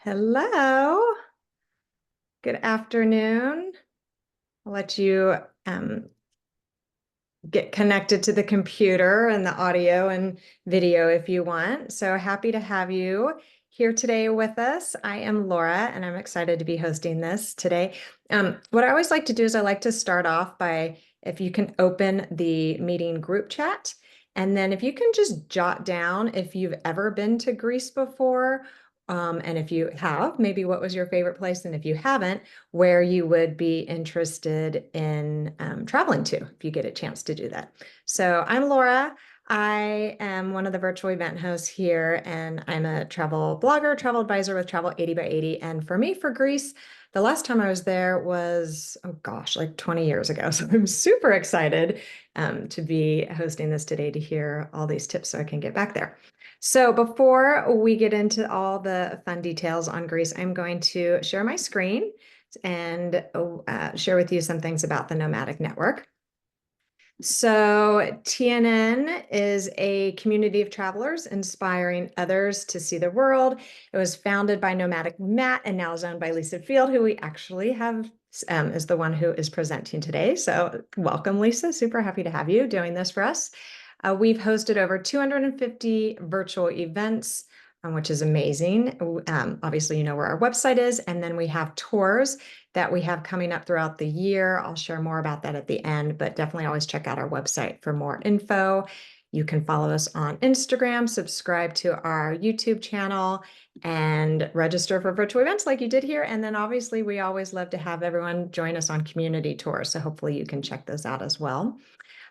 Hello. Good afternoon. I'll let you get connected to the computer and the audio and video if you want. So happy to have you here today with us. I am Laura, and I'm excited to be hosting this today. What I always like to do is I like to start off by if you can open the meeting group chat, and then if you can just jot down if you've ever been to Greece before. And if you have, maybe what was your favorite place? And if you haven't, where you would be interested in traveling to if you get a chance to do that. So I'm Laura. I am one of the virtual event hosts here, and I'm a travel blogger, travel advisor with Travel 80 by 80. And for me, for Greece, the last time I was there was, oh gosh, like 20 years ago. So I'm super excited to be hosting this today to hear all these tips so I can get back there. So before we get into all the fun details on Greece, I'm going to share my screen and share with you some things about the Nomadic Network. So TNN is a community of travelers inspiring others to see the world. It was founded by Nomadic Matt and now is owned by Lisa Field, who we actually have is the one who is presenting today. So welcome, Lisa. Super happy to have you doing this for us. We've hosted over 250 virtual events, which is amazing. Obviously, you know where our website is, and then we have tours that we have coming up throughout the year. I'll share more about that at the end, but definitely always check out our website for more info. You can follow us on Instagram, subscribe to our YouTube channel, and register for virtual events like you did here. And then obviously, we always love to have everyone join us on community tours. So hopefully you can check those out as well.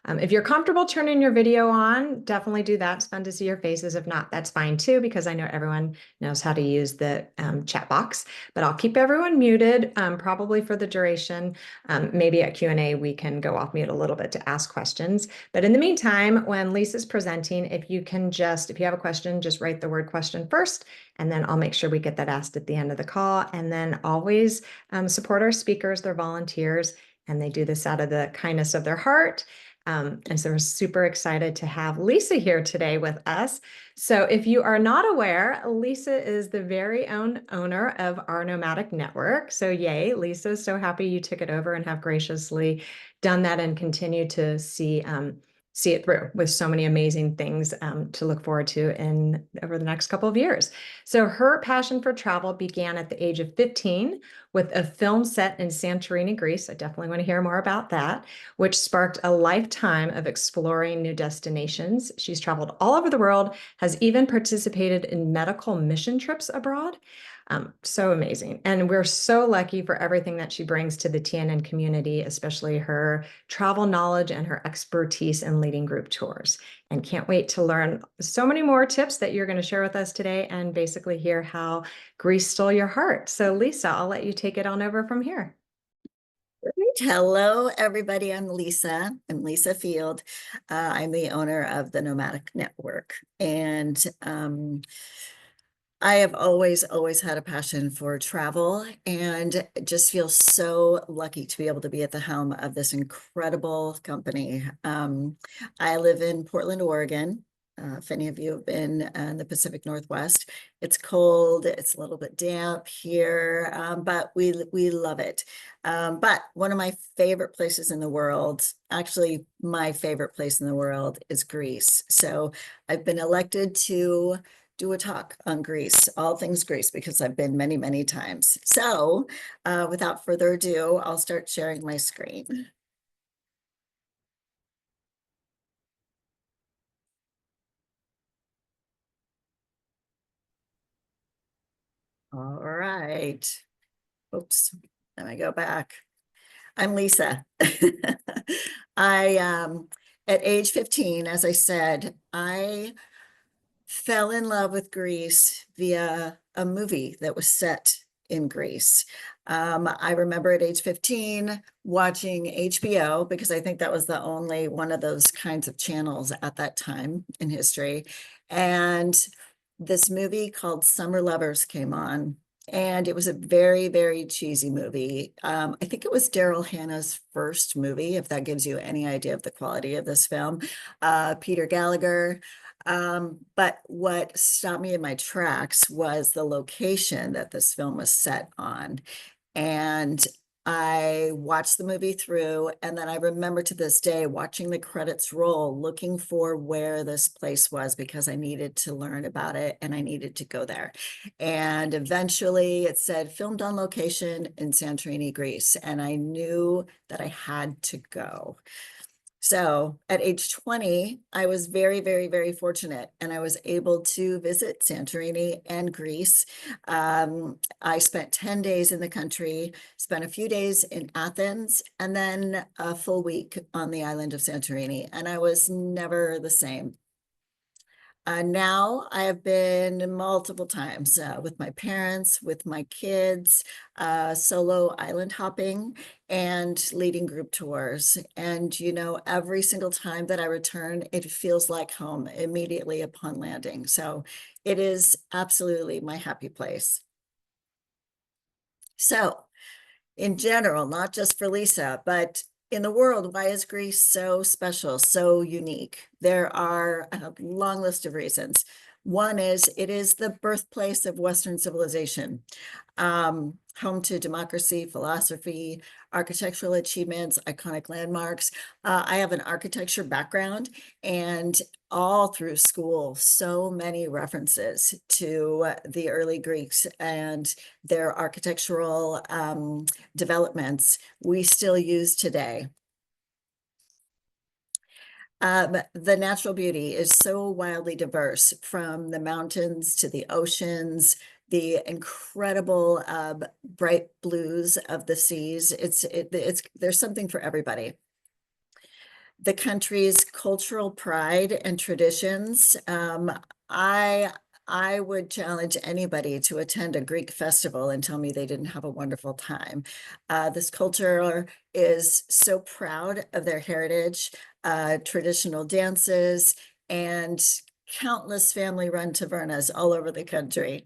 If you're comfortable turning your video on, definitely do that. It's fun to see your faces. If not, that's fine too, because I know everyone knows how to use the chat box, but I'll keep everyone muted probably for the duration. Maybe at Q&A, we can go off mute a little bit to ask questions. But in the meantime, when Lisa's presenting, if you have a question, just write the word question first, and then I'll make sure we get that asked at the end of the call. And then always support our speakers. They're volunteers, and they do this out of the kindness of their heart. And so we're super excited to have Lisa here today with us. So if you are not aware, Lisa is the very own owner of our Nomadic Network. So yay, Lisa, so happy you took it over and have graciously done that and continue to see it through with so many amazing things to look forward to over the next couple of years. So her passion for travel began at the age of 15 with a film set in Santorini, Greece. I definitely want to hear more about that, which sparked a lifetime of exploring new destinations. She's traveled all over the world, has even participated in medical mission trips abroad. So amazing. And we're so lucky for everything that she brings to the TNN community, especially her travel knowledge and her expertise in leading group tours. And can't wait to learn so many more tips that you're going to share with us today and basically hear how Greece stole your heart. So Lisa, I'll let you take it on over from here. Hello, everybody. I'm Lisa. I'm Lisa Field. I'm the owner of the Nomadic Network. And I have always had a passion for travel and just feel so lucky to be able to be at the helm of this incredible company. I live in Portland, Oregon. If any of you have been in the Pacific Northwest, it's cold, it's a little bit damp here, but we love it. But one of my favorite places in the world, actually my favorite place in the world, is Greece. So I've been elected to do a talk on Greece, all things Greece, because I've been many times. So without further ado, I'll start sharing my screen. All right. Oops, let me go back. I'm Lisa. At age 15, as I said, I fell in love with Greece via a movie that was set in Greece. I remember at age 15 watching HBO because I think that was the only one of those kinds of channels at that time in history. And this movie called Summer Lovers came on. And it was a very cheesy movie. I think it was Daryl Hannah's first movie, if that gives you any idea of the quality of this film. Peter Gallagher, But what stopped me in my tracks was the location that this film was set on. And I watched the movie through, and then I remember to this day watching the credits roll, looking for where this place was because I needed to learn about it and I needed to go there. And eventually it said filmed on location in Santorini, Greece, and I knew that I had to go. So at age 20, I was very, very, very fortunate, and I was able to visit Santorini and Greece. I spent 10 days in the country, spent a few days in Athens, and then a full week on the island of Santorini, and I was never the same. Now I have been multiple times with my parents, with my kids, solo island hopping and leading group tours. And, you know, every single time that I return, it feels like home immediately upon landing. So it is absolutely my happy place. So in general, not just for Lisa, but in the world, why is Greece so special, so unique? There are a long list of reasons. One is it is the birthplace of Western civilization, home to democracy, philosophy, architectural achievements, iconic landmarks. I have an architecture background, and all through school, so many references to the early Greeks and their architectural developments we still use today. The natural beauty is so wildly diverse, from the mountains to the oceans, the incredible bright blues of the seas. There's something for everybody. The country's cultural pride and traditions. I I would challenge anybody to attend a Greek festival and tell me they didn't have a wonderful time. This culture is so proud of their heritage, traditional dances, and countless family-run tavernas all over the country.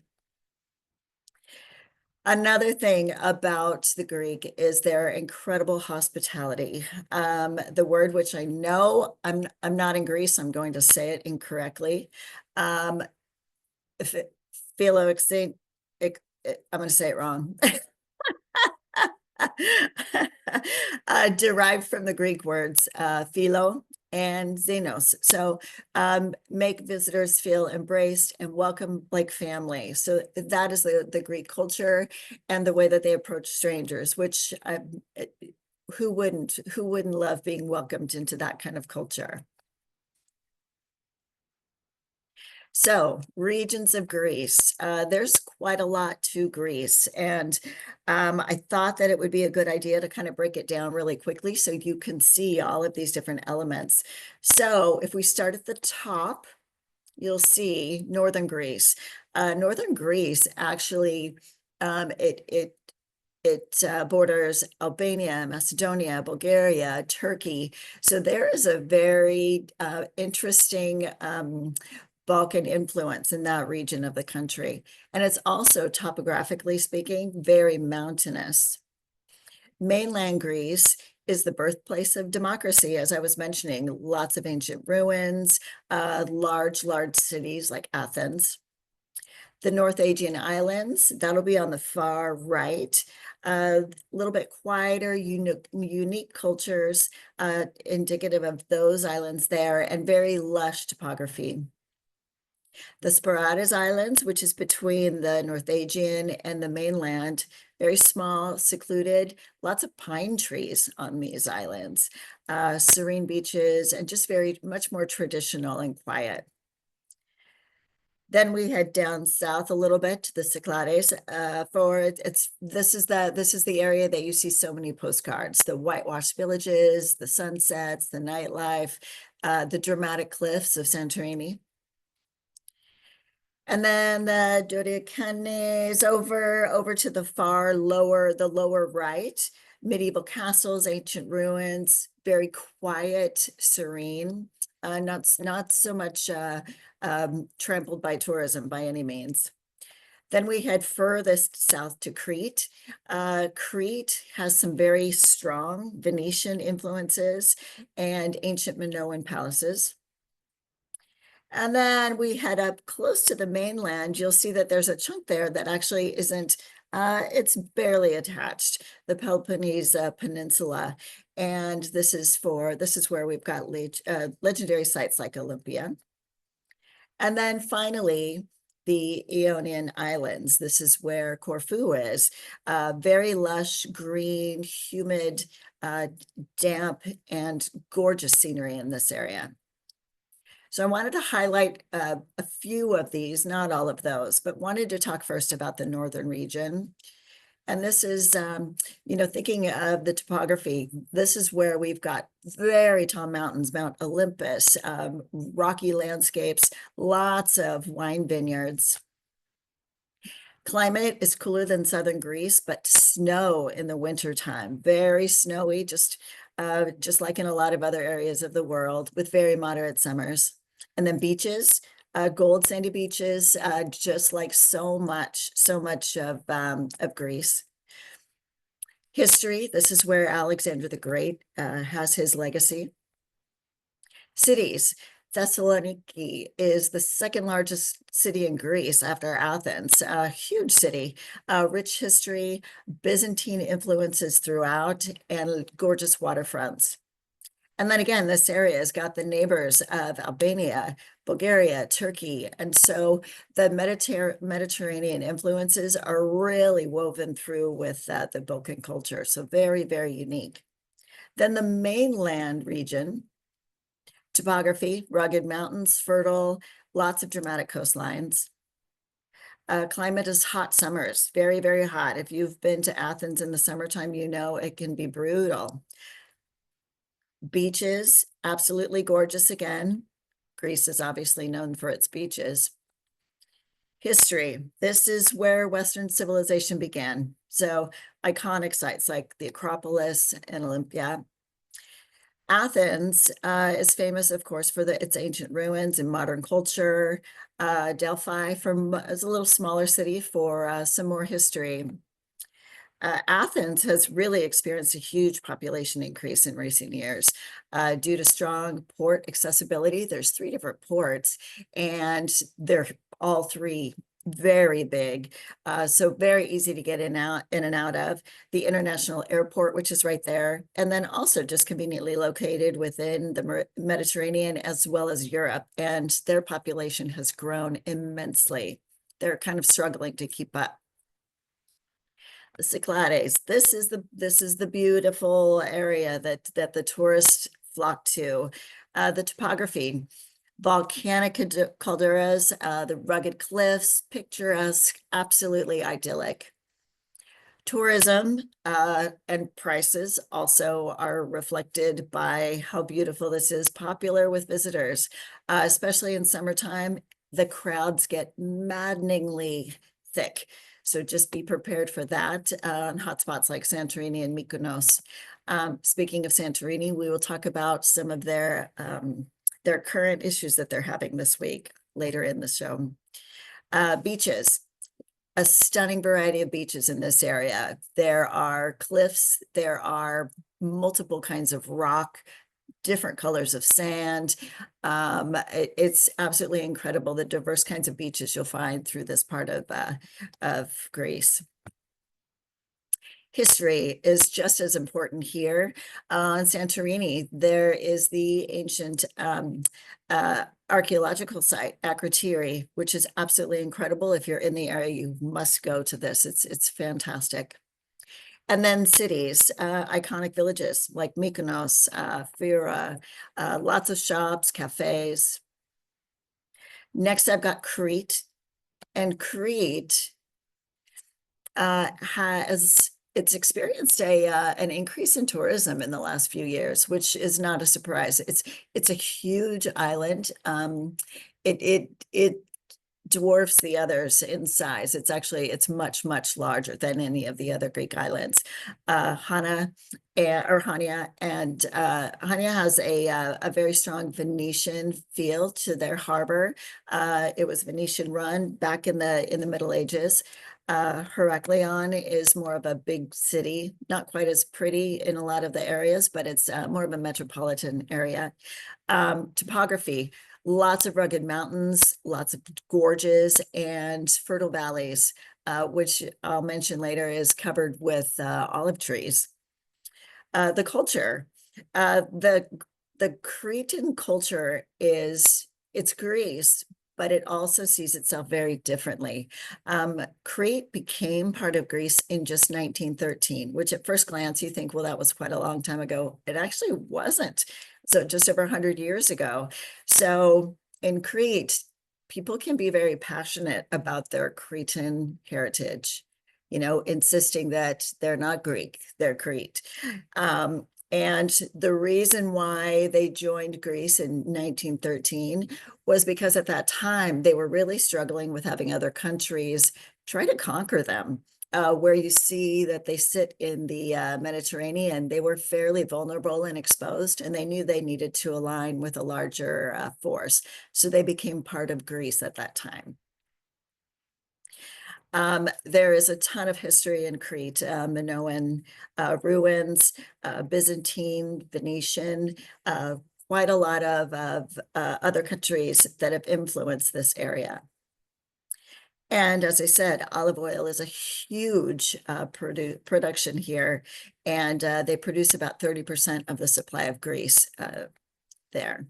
Another thing about the Greek is their incredible hospitality. The word, which I know I'm not in Greece, I'm going to say it incorrectly. If it, philo, I'm going to say it wrong. Derived from the Greek words philo and xenos. So make visitors feel embraced and welcome like family. So that is the Greek culture and the way that they approach strangers, which who wouldn't love being welcomed into that kind of culture? So, regions of Greece. There's quite a lot to Greece, and I thought that it would be a good idea to kind of break it down really quickly so you can see all of these different elements. So, if we start at the top, you'll see northern Greece. Northern Greece actually, it borders Albania, Macedonia, Bulgaria, Turkey. So there is a very interesting Balkan influence in that region of the country. And it's also, topographically speaking, very mountainous. Mainland Greece is the birthplace of democracy, as I was mentioning, lots of ancient ruins, large cities like Athens. The North Aegean Islands, that'll be on the far right. A little bit quieter, unique cultures, indicative of those islands there, and very lush topography. The Sporades Islands, which is between the North Aegean and the mainland, very small, secluded, lots of pine trees on these islands, serene beaches, and just very much more traditional and quiet. Then we head down south a little bit to the Cyclades. This is the area that you see so many postcards: the whitewashed villages, the sunsets, the nightlife, the dramatic cliffs of Santorini. And then the Dodekanes over to the the lower right, medieval castles, ancient ruins, very quiet, serene, not so much trampled by tourism by any means. Then we head furthest south to Crete. Crete has some very strong Venetian influences and ancient Minoan palaces. And then we head up close to the mainland. You'll see that there's a chunk there that actually isn't, it's barely attached, the Peloponnese Peninsula. And this is where we've got legendary sites like Olympia. And then finally, the Ionian Islands. This is where Corfu is. Very lush, green, humid, damp, and gorgeous scenery in this area. So I wanted to highlight a few of these, not all of those, but wanted to talk first about the northern region. And this is, thinking of the topography, this is where we've got very tall mountains, Mount Olympus, rocky landscapes, lots of wine vineyards. Climate is cooler than southern Greece, but snow in the wintertime, very snowy, just like in a lot of other areas of the world, with very moderate summers. And then beaches, gold sandy beaches, just like so much of Greece. History, this is where Alexander the Great has his legacy. Cities, Thessaloniki is the second largest city in Greece after Athens, a huge city, rich history, Byzantine influences throughout, and gorgeous waterfronts. And then again, this area has got the neighbors of Albania, Bulgaria, Turkey. And so the Mediterranean influences are really woven through with the Balkan culture. So very, very unique. Then the mainland region, topography, rugged mountains, fertile, lots of dramatic coastlines. Climate is hot summers, very, very hot. If you've been to Athens in the summertime, you know it can be brutal. Beaches, absolutely gorgeous again. Greece is obviously known for its beaches. History, this is where Western civilization began. So iconic sites like the Acropolis and Olympia. Athens is famous, of course, for its ancient ruins and modern culture. Delphi is a little smaller city for some more history. Athens has really experienced a huge population increase in recent years due to strong port accessibility. There's 3 different ports, and they're all 3 very big, so very easy to get in and out of. The international airport, which is right there, and then also just conveniently located within the Mediterranean as well as Europe, and their population has grown immensely. They're kind of struggling to keep up. The Cyclades. This is the beautiful area that the tourists flock to. The topography, volcanic calderas, the rugged cliffs, picturesque, absolutely idyllic. Tourism and prices also are reflected by how beautiful this is, popular with visitors, especially in summertime. The crowds get maddeningly thick. So just be prepared for that on hotspots like Santorini and Mykonos. Speaking of Santorini, we will talk about some of their current issues that they're having this week later in the show. Beaches, a stunning variety of beaches in this area. There are cliffs, there are multiple kinds of rock, different colors of sand. It's absolutely incredible the diverse kinds of beaches you'll find through this part of Greece. History is just as important here. On Santorini, there is the ancient archaeological site, Akrotiri, which is absolutely incredible. If you're in the area, you must go to this. It's fantastic. And then cities, iconic villages like Mykonos, Fira, lots of shops, cafes. Next, I've got Crete. And Crete it's experienced an increase in tourism in the last few years, which is not a surprise. It's a huge island. It dwarfs the others in size. It's much larger than any of the other Greek islands. Hania has a very strong Venetian feel to their harbor. It was Venetian run back in the Middle Ages. Heraklion is more of a big city, not quite as pretty in a lot of the areas, but it's more of a metropolitan area. Topography, Lots of rugged mountains, lots of gorges and fertile valleys, which I'll mention later is covered with olive trees. The culture, the Cretan culture it's Greece, but it also sees itself very differently. Crete became part of Greece in just 1913, which at first glance you think, well, that was quite a long time ago. It actually wasn't. So just over 100 years ago. So in Crete, people can be very passionate about their Cretan heritage, insisting that they're not Greek, they're Crete. And the reason why they joined Greece in 1913 was because at that time they were really struggling with having other countries try to conquer them. Where you see that they sit in the Mediterranean, they were fairly vulnerable and exposed, and they knew they needed to align with a larger force. So they became part of Greece at that time. There is a ton of history in Crete, Minoan ruins, Byzantine, Venetian, quite a lot of other countries that have influenced this area. And as I said, olive oil is a huge production here, and they produce about 30% of the supply of Greece there.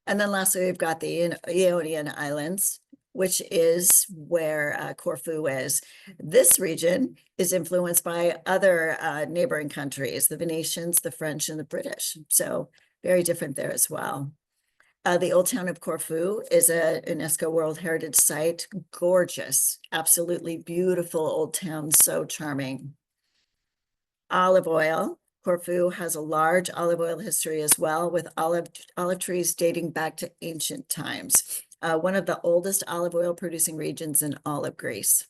And then lastly, we've got the Ionian Islands, which is where Corfu is. This region is influenced by other neighboring countries, the Venetians, the French, and the British. So very different there as well. The Old Town of Corfu is a UNESCO World Heritage Site. Gorgeous, absolutely beautiful old town, so charming. Olive oil. Corfu has a large olive oil history as well, with olive trees dating back to ancient times. One of the oldest olive oil producing regions in all of Greece.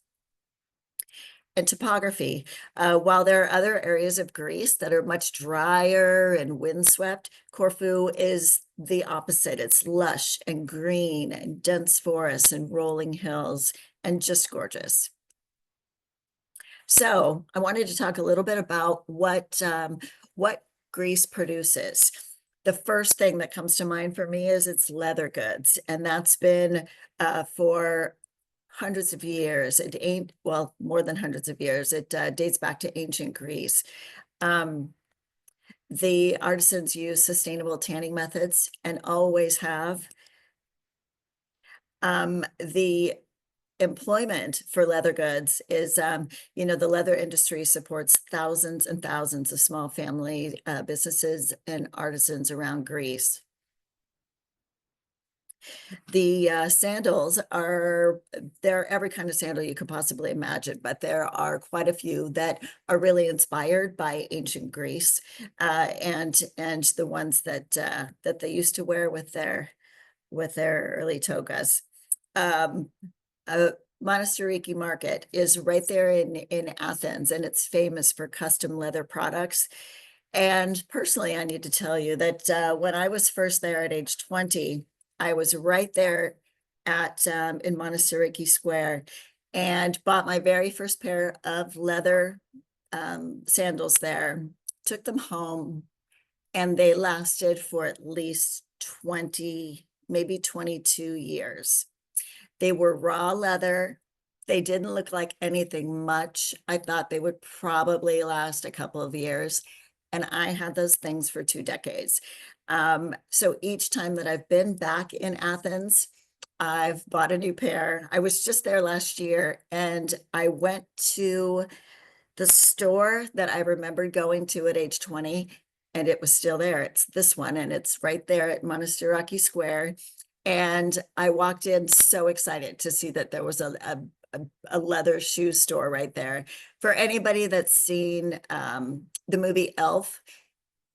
And topography, while there are other areas of Greece that are much drier and windswept, Corfu is the opposite. It's lush and green and dense forests and rolling hills and just gorgeous. So I wanted to talk a little bit about what Greece produces. The first thing that comes to mind for me is its leather goods, and that's been for hundreds of years. It ain't, well, more than hundreds of years. It dates back to ancient Greece. The artisans use sustainable tanning methods and always have. The employment for leather goods is, the leather industry supports thousands and thousands of small family businesses and artisans around Greece. The sandals they're every kind of sandal you could possibly imagine, but there are quite a few that are really inspired by ancient Greece, and the ones that they used to wear with their early togas. Monastiriki Market is right there in Athens, and it's famous for custom leather products. And personally, I need to tell you that when I was first there at age 20, I was right there at in Monastiriki Square and bought my very first pair of leather sandals there, took them home, and they lasted for at least 20, maybe 22 years. They were raw leather. They didn't look like anything much. I thought they would probably last a couple of years. And I had those things for 2 decades. So each time that I've been back in Athens, I've bought a new pair. I was just there last year, and I went to the store that I remembered going to at age 20, and it was still there. It's this one, and it's right there at Monastiraki Square. And I walked in so excited to see that there was a leather shoe store right there. For anybody that's seen the movie Elf,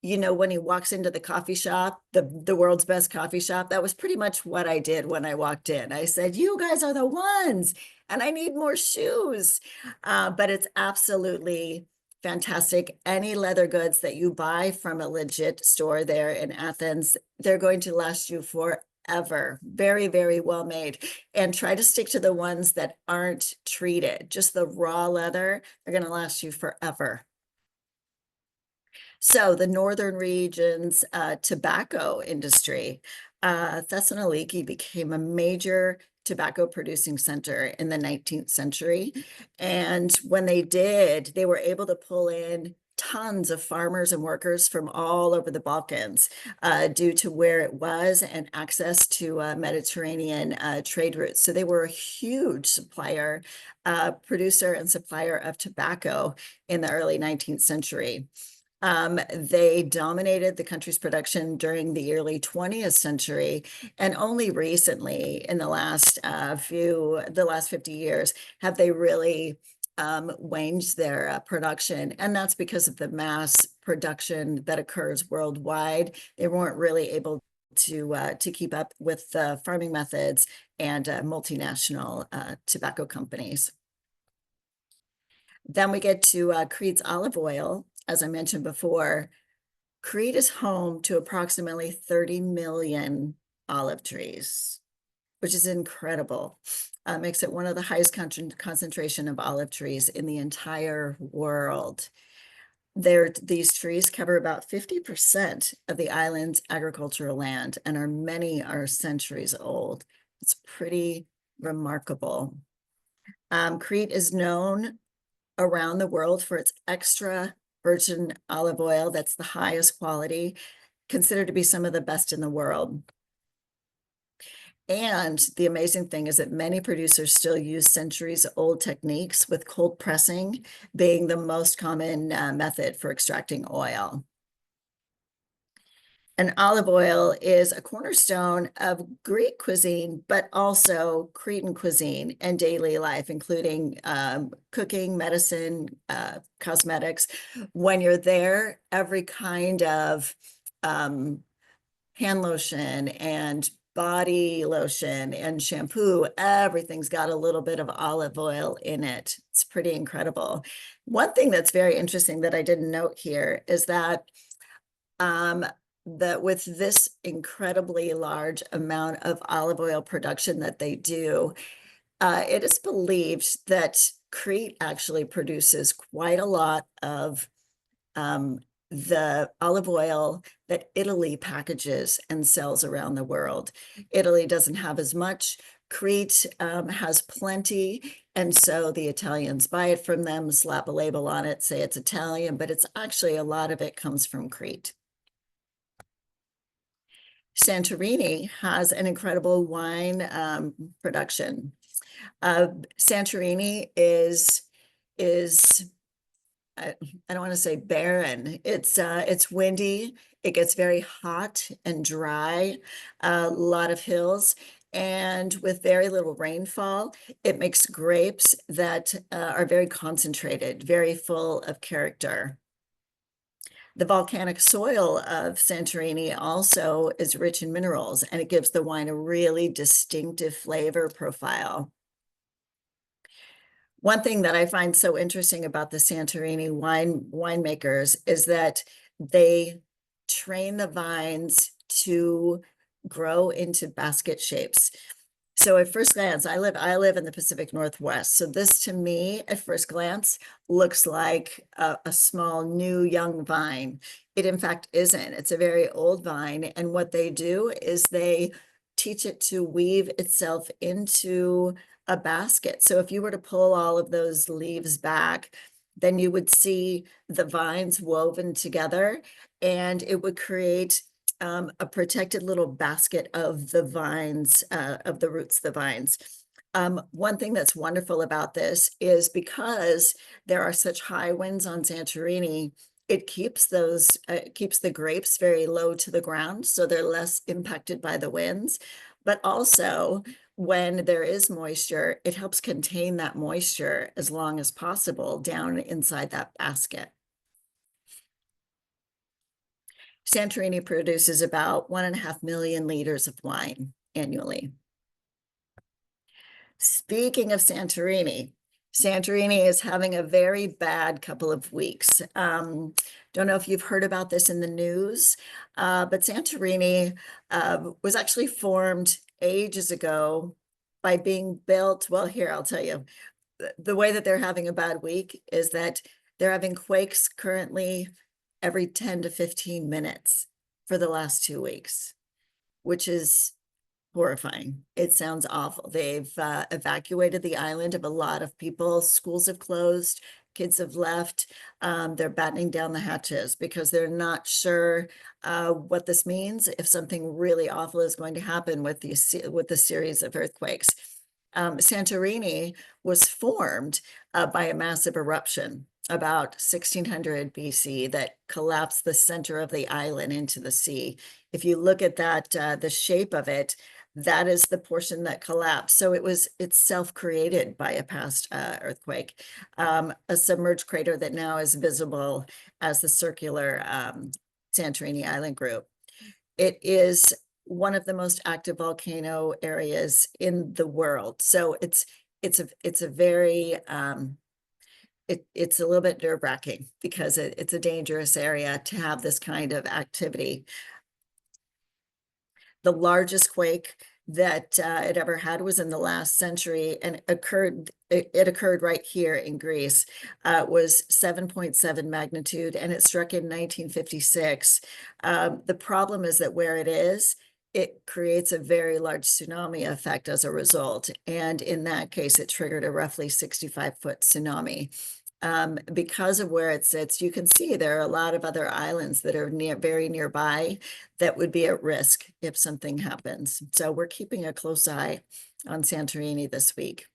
when he walks into the coffee shop, the world's best coffee shop, that was pretty much what I did when I walked in. I said, you guys are the ones, and I need more shoes. But it's absolutely fantastic. Any leather goods that you buy from a legit store there in Athens, they're going to last you forever. Very, very well made. And try to stick to the ones that aren't treated. Just the raw leather, they're going to last you forever. So the northern region's tobacco industry, Thessaloniki became a major tobacco producing center in the 19th century. And when they did, they were able to pull in tons of farmers and workers from all over the Balkans due to where it was and access to Mediterranean trade routes. So they were a huge supplier, producer and supplier of tobacco in the early 19th century. They dominated the country's production during the early 20th century, and only recently, in the last 50 years, have they really wanged their production, and that's because of the mass production that occurs worldwide. They weren't really able to keep up with the farming methods and multinational tobacco companies. Then we get to Crete's olive oil. As I mentioned before, Crete is home to approximately 30 million olive trees, which is incredible. Makes it one of the highest concentration of olive trees in the entire world. These trees cover about 50% of the island's agricultural land, and many are centuries old. It's pretty remarkable. Crete is known around the world for its extra virgin olive oil that's the highest quality, considered to be some of the best in the world. And the amazing thing is that many producers still use centuries-old techniques, with cold pressing being the most common method for extracting oil. And olive oil is a cornerstone of Greek cuisine, but also Cretan cuisine and daily life, including cooking, medicine, cosmetics. When you're there, every kind of hand lotion and body lotion and shampoo, everything's got a little bit of olive oil in it. It's pretty incredible. One thing that's very interesting that I didn't note here is that with this incredibly large amount of olive oil production that they do, it is believed that Crete actually produces quite a lot of the olive oil that Italy packages and sells around the world. Italy doesn't have as much. Crete has plenty, and so the Italians buy it from them, slap a label on it, say it's Italian, but it's actually a lot of it comes from Crete. Santorini has an incredible wine production. Santorini is I don't want to say barren. It's windy. It gets very hot and dry. A lot of hills, and with very little rainfall, it makes grapes that are very concentrated, very full of character. The volcanic soil of Santorini also is rich in minerals, and it gives the wine a really distinctive flavor profile. One thing that I find so interesting about the Santorini winemakers is that they train the vines to grow into basket shapes. So at first glance, I live in the Pacific Northwest. So this, to me, at first glance, looks like a small new young vine. It in fact isn't. It's a very old vine. And what they do is they teach it to weave itself into a basket. So if you were to pull all of those leaves back, then you would see the vines woven together, and it would create a protected little basket of the vines, of the roots of the vines. One thing that's wonderful about this is because there are such high winds on Santorini, it keeps the grapes very low to the ground, so they're less impacted by the winds. But also, when there is moisture, it helps contain that moisture as long as possible down inside that basket. Santorini produces about 1.5 million liters of wine annually. Speaking of Santorini, Santorini is having a very bad couple of weeks. Don't know if you've heard about this in the news, but Santorini was actually formed ages ago by being built. Well, here, I'll tell you. The way that they're having a bad week is that they're having quakes currently every 10 to 15 minutes for the last 2 weeks, which is horrifying. It sounds awful. They've evacuated the island of a lot of people. Schools have closed. Kids have left. They're battening down the hatches because they're not sure what this means, if something really awful is going to happen with the series of earthquakes. Santorini was formed by a massive eruption about 1600 BC that collapsed the center of the island into the sea. If you look at that, the shape of it, that is the portion that collapsed. So it's self-created by a past earthquake, a submerged crater that now is visible as the circular Santorini Island group. It is one of the most active volcano areas in the world. So it's a very it's a little bit nerve-wracking because it's a dangerous area to have this kind of activity. The largest quake that it ever had was in the last century, and it occurred right here in Greece. It was 7.7 magnitude, and it struck in 1956. The problem is that where it creates a very large tsunami effect as a result. And in that case, it triggered a roughly 65-foot tsunami. Because of where it sits, you can see there are a lot of other islands that are very nearby that would be at risk if something happens. So we're keeping a close eye on Santorini this week.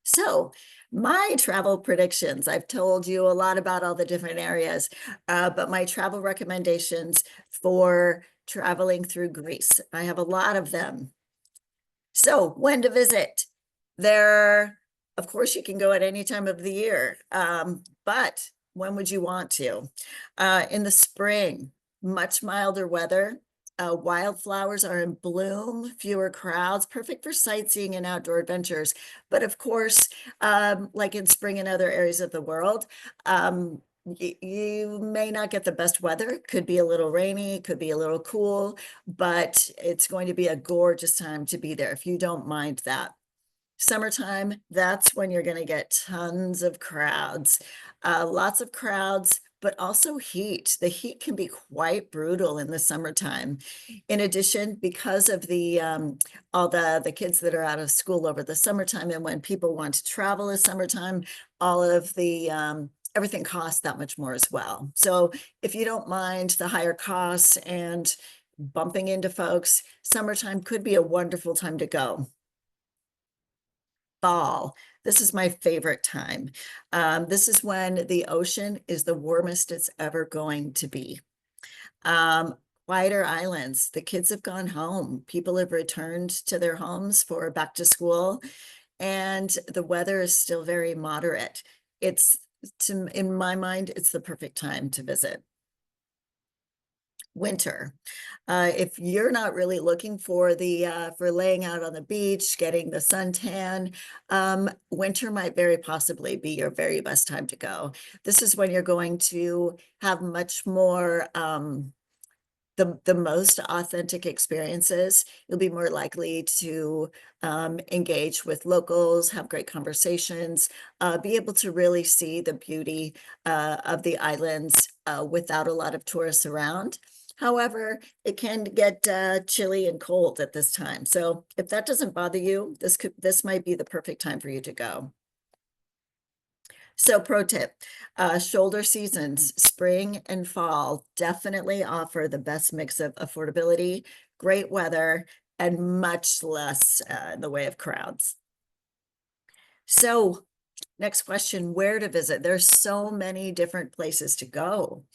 So my travel predictions, I've told you a lot about all the different areas, but my travel recommendations for traveling through Greece, I have a lot of them. So when to visit? Of course, you can go at any time of the year, but when would you want to? In the spring, much milder weather. Wildflowers are in bloom, fewer crowds, perfect for sightseeing and outdoor adventures. But of course, like in spring in other areas of the world, you may not get the best weather. Could be a little rainy, could be a little cool, but it's going to be a gorgeous time to be there if you don't mind that. Summertime, that's when you're going to get tons of crowds, lots of crowds, but also heat. The heat can be quite brutal in the summertime. In addition, because of all the kids that are out of school over the summertime, and when people want to travel this summertime, all of the everything costs that much more as well. So if you don't mind the higher costs and bumping into folks, summertime could be a wonderful time to go. Fall. This is my favorite time. This is when the ocean is the warmest it's ever going to be. Quieter islands. The kids have gone home. People have returned to their homes for back to school, and the weather is still very moderate. In my mind, it's the perfect time to visit. Winter. If you're not really looking for for laying out on the beach, getting the suntan, winter might very possibly be your very best time to go. This is when you're going to have much more the most authentic experiences. You'll be more likely to engage with locals, have great conversations, be able to really see the beauty of the islands without a lot of tourists around. However, it can get chilly and cold at this time. So if that doesn't bother you, this might be the perfect time for you to go. So pro tip, shoulder seasons, spring and fall definitely offer the best mix of affordability, great weather, and much less in the way of crowds. So next question, where to visit? There's so many different places to go.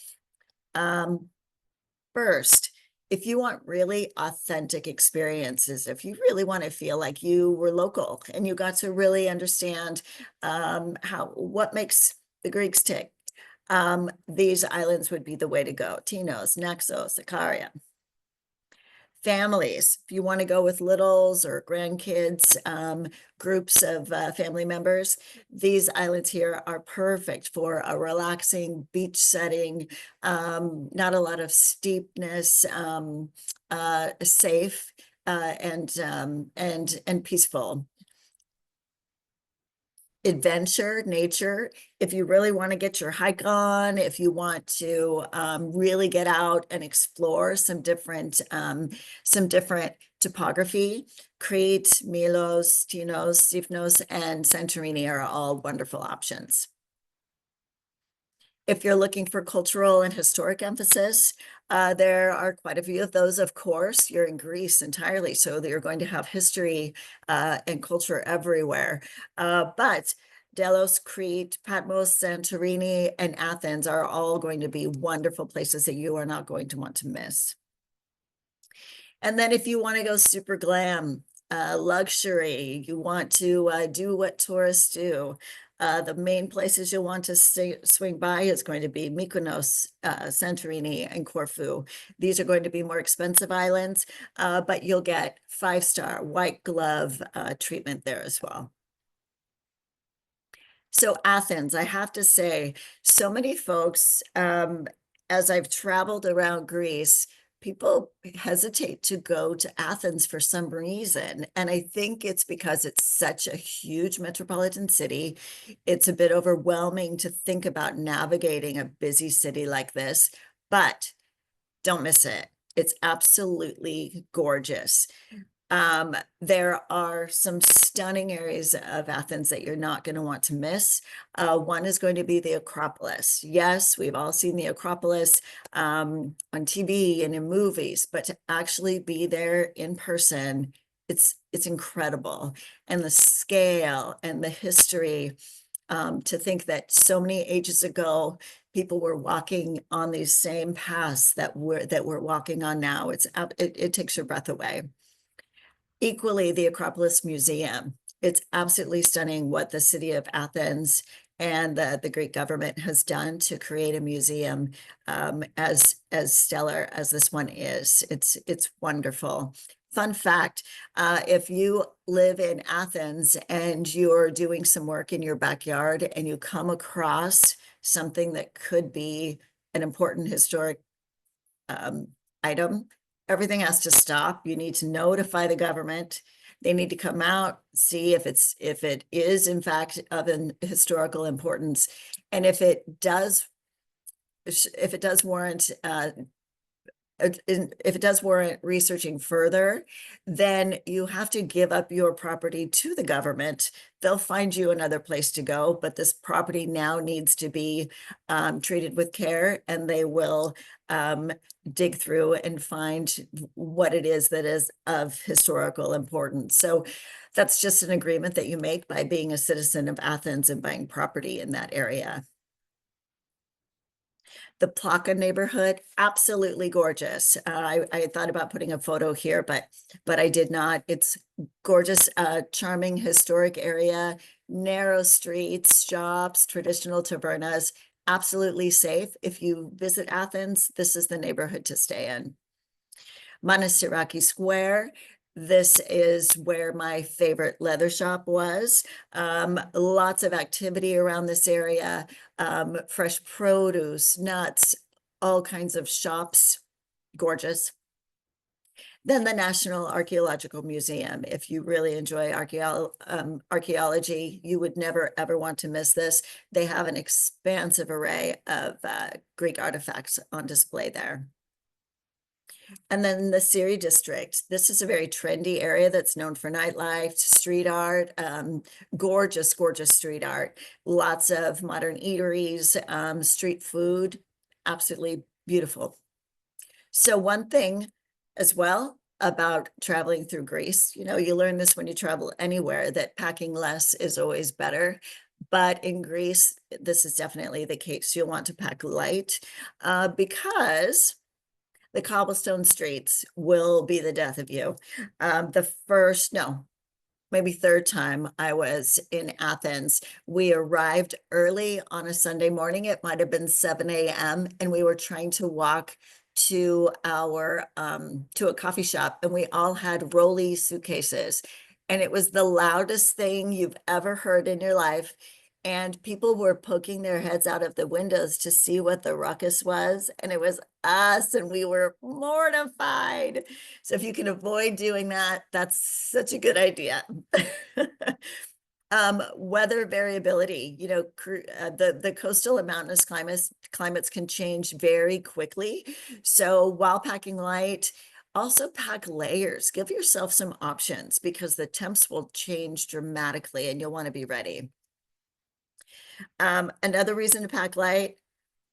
First, if you want really authentic experiences, if you really want to feel like you were local and you got to really understand what makes the Greeks tick, these islands would be the way to go. Tinos, Naxos, Ikaria. Families, if you want to go with littles or grandkids, groups of family members, these islands here are perfect for a relaxing beach setting, not a lot of steepness, safe and peaceful. adventure, nature, if you really want to get your hike on, if you want to really get out and explore some different topography, Crete, Milos, Tinos, Sifnos, and Santorini are all wonderful options. If you're looking for cultural and historic emphasis, there are quite a few of those, of course. You're in Greece entirely, so that you're going to have history and culture everywhere. But Delos, Crete, Patmos, Santorini, and Athens are all going to be wonderful places that you are not going to want to miss. And then if you want to go super glam, luxury, you want to do what tourists do, the main places you'll want to swing by is going to be Mykonos, Santorini, and Corfu. These are going to be more expensive islands, but you'll get 5-star white glove treatment there as well. So Athens, I have to say, so many folks, as I've traveled around Greece, people hesitate to go to Athens for some reason. And I think it's because it's such a huge metropolitan city. It's a bit overwhelming to think about navigating a busy city like this, but don't miss it. It's absolutely gorgeous. There are some stunning areas of Athens that you're not going to want to miss. One is going to be the Acropolis. Yes, we've all seen the Acropolis on TV and in movies, but to actually be there in person, it's incredible. And the scale and the history, to think that so many ages ago, people were walking on these same paths that we're walking on now. It takes your breath away. Equally, the Acropolis Museum. It's absolutely stunning what the city of Athens and the Greek government has done to create a museum as stellar as this one is. It's wonderful. Fun fact, if you live in Athens and you're doing some work in your backyard and you come across something that could be an important historic item, everything has to stop. You need to notify the government. They need to come out, see if it is in fact of an historical importance, and if it does warrant if it does warrant researching further, then you have to give up your property to the government. They'll find you another place to go, but this property now needs to be treated with care, and they will dig through and find what it is that is of historical importance. So that's just an agreement that you make by being a citizen of Athens and buying property in that area. The Plaka neighborhood, absolutely gorgeous. I thought about putting a photo here, but I did not. It's gorgeous, charming, historic area, narrow streets, shops, traditional tavernas, absolutely safe. If you visit Athens, this is the neighborhood to stay in. Monastiraki Square. This is where my favorite leather shop was. Lots of activity around this area, fresh produce, nuts, all kinds of shops, gorgeous. Then the National Archaeological Museum. If you really enjoy archaeology, you would never, ever want to miss this. They have an expansive array of Greek artifacts on display there. And then the Siri district. This is a very trendy area that's known for nightlife, street art, gorgeous, gorgeous street art, lots of modern eateries, street food, absolutely beautiful. So one thing as well about traveling through Greece, you learn this when you travel anywhere, that packing less is always better. But in Greece, this is definitely the case. You'll want to pack light because the cobblestone streets will be the death of you. Maybe third time I was in Athens, we arrived early on a Sunday morning. It might have been 7 a.m. and we were trying to walk to a coffee shop, and we all had rolly suitcases, and it was the loudest thing you've ever heard in your life. And people were poking their heads out of the windows to see what the ruckus was. And it was us, and we were mortified. So if you can avoid doing that, that's such a good idea. Weather variability, the coastal and mountainous climates can change very quickly. So while packing light, also pack layers. Give yourself some options because the temps will change dramatically and you'll want to be ready. Another reason to pack light,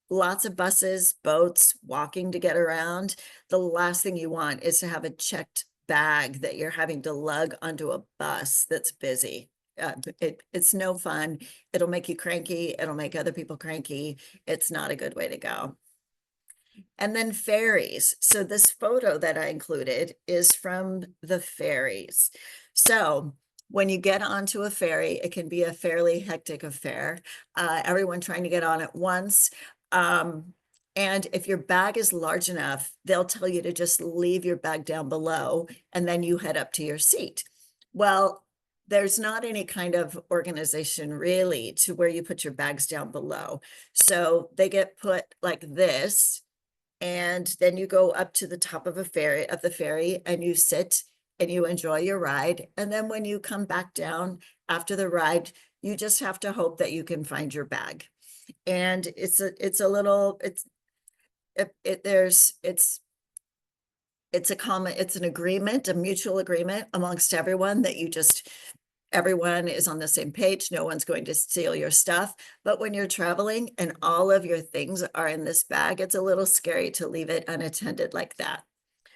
lots of buses, boats, walking to get around. The last thing you want is to have a checked bag that you're having to lug onto a bus that's busy. It's no fun. It'll make you cranky. It'll make other people cranky. It's not a good way to go. And then ferries. So this photo that I included is from the ferries. So when you get onto a ferry, it can be a fairly hectic affair. Everyone trying to get on at once. And if your bag is large enough, they'll tell you to just leave your bag down below and then you head up to your seat. Well, there's not any kind of organization really to where you put your bags down below. So they get put like this, and then you go up to the top of the ferry and you sit and you enjoy your ride. And then when you come back down after the ride, you just have to hope that you can find your bag. And it's an agreement, a mutual agreement amongst everyone that everyone is on the same page. No one's going to steal your stuff. But when you're traveling and all of your things are in this bag, it's a little scary to leave it unattended like that.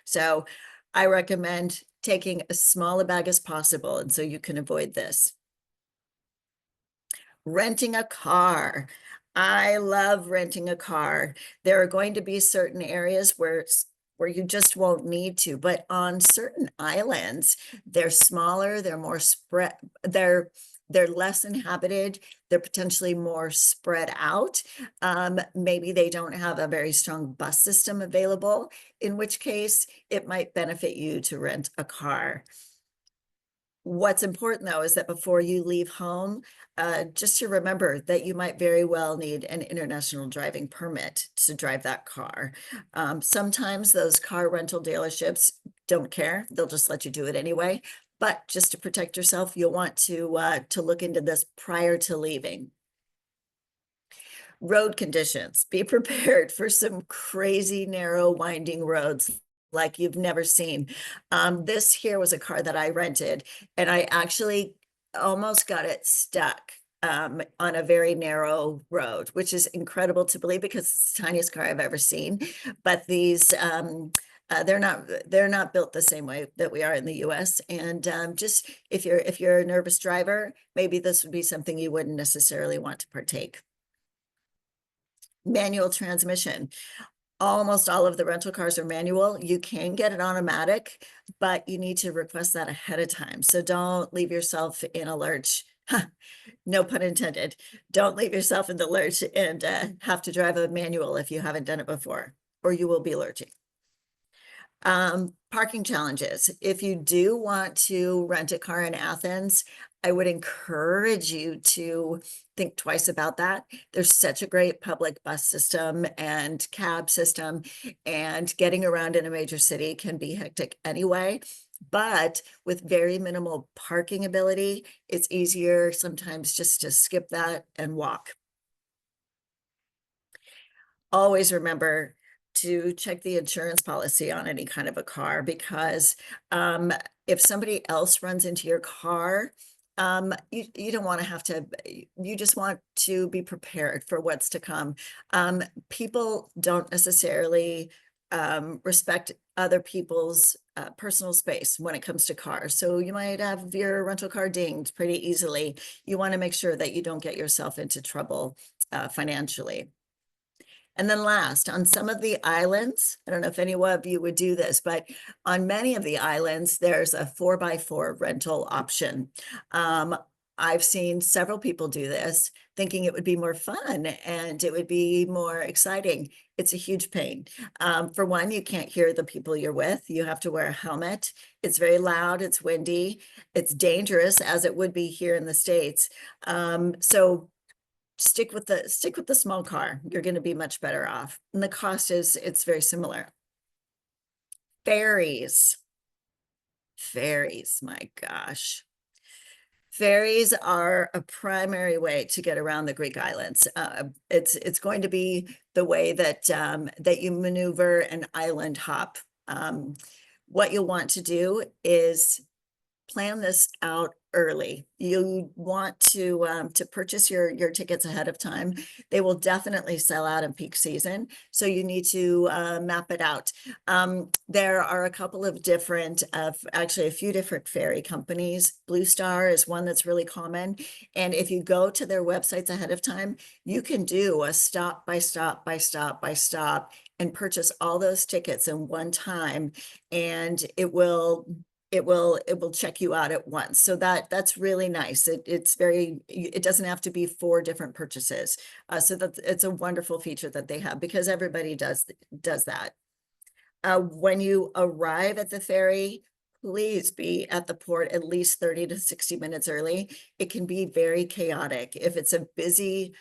So I recommend taking as small a bag as possible. And so you can avoid this. Renting a car. I love renting a car. There are going to be certain areas where you just won't need to, but on certain islands, they're smaller, they're more spread, they're less inhabited, they're potentially more spread out. Maybe they don't have a very strong bus system available, in which case it might benefit you to rent a car. What's important though is that before you leave home, just to remember that you might very well need an international driving permit to drive that car. Sometimes those car rental dealerships don't care. They'll just let you do it anyway. But just to protect yourself, you'll want to look into this prior to leaving. Road conditions. Be prepared for some crazy narrow winding roads like you've never seen. This here was a car that I rented, and I actually almost got it stuck on a very narrow road, which is incredible to believe because it's the tiniest car I've ever seen. But these they're not built the same way that we are in the US. And just if you're a nervous driver, maybe this would be something you wouldn't necessarily want to partake. Manual transmission. Almost all of the rental cars are manual. You can get an automatic, but you need to request that ahead of time. So don't leave yourself in a lurch. No pun intended. Don't leave yourself in the lurch and have to drive a manual if you haven't done it before, or you will be lurching. Parking challenges. If you do want to rent a car in Athens, I would encourage you to think twice about that. There's such a great public bus system and cab system, and getting around in a major city can be hectic anyway. But with very minimal parking ability, it's easier sometimes just to skip that and walk. Always remember to check the insurance policy on any kind of a car, because if somebody else runs into your car, you don't want to have to, you just want to be prepared for what's to come. People don't necessarily respect other people's personal space when it comes to cars. So you might have your rental car dinged pretty easily. You want to make sure that you don't get yourself into trouble financially. And then last, on some of the islands, I don't know if any of you would do this, but on many of the islands, there's a 4x4 rental option. I've seen several people do this, thinking it would be more fun and it would be more exciting. It's a huge pain. For one, you can't hear the people you're with. You have to wear a helmet. It's very loud, it's windy, it's dangerous, as it would be here in the States. So stick with the small car. You're going to be much better off. And the cost it's very similar. Ferries, my gosh. Ferries are a primary way to get around the Greek islands. It's going to be the way that that you maneuver an island hop. What you'll want to do is plan this out early. You want to purchase your tickets ahead of time. They will definitely sell out in peak season, so you need to map it out. There are a couple of different, actually a few different ferry companies. Blue Star is one that's really common, and if you go to their websites ahead of time, you can do a stop by stop by stop by stop and purchase all those tickets in one time, and it will check you out at once. So that's really nice. It doesn't have to be 4 different purchases. So that it's a wonderful feature that they have, because everybody does that. When you arrive at the ferry, please be at the port at least 30 to 60 minutes early. It can be very chaotic. If it's a busy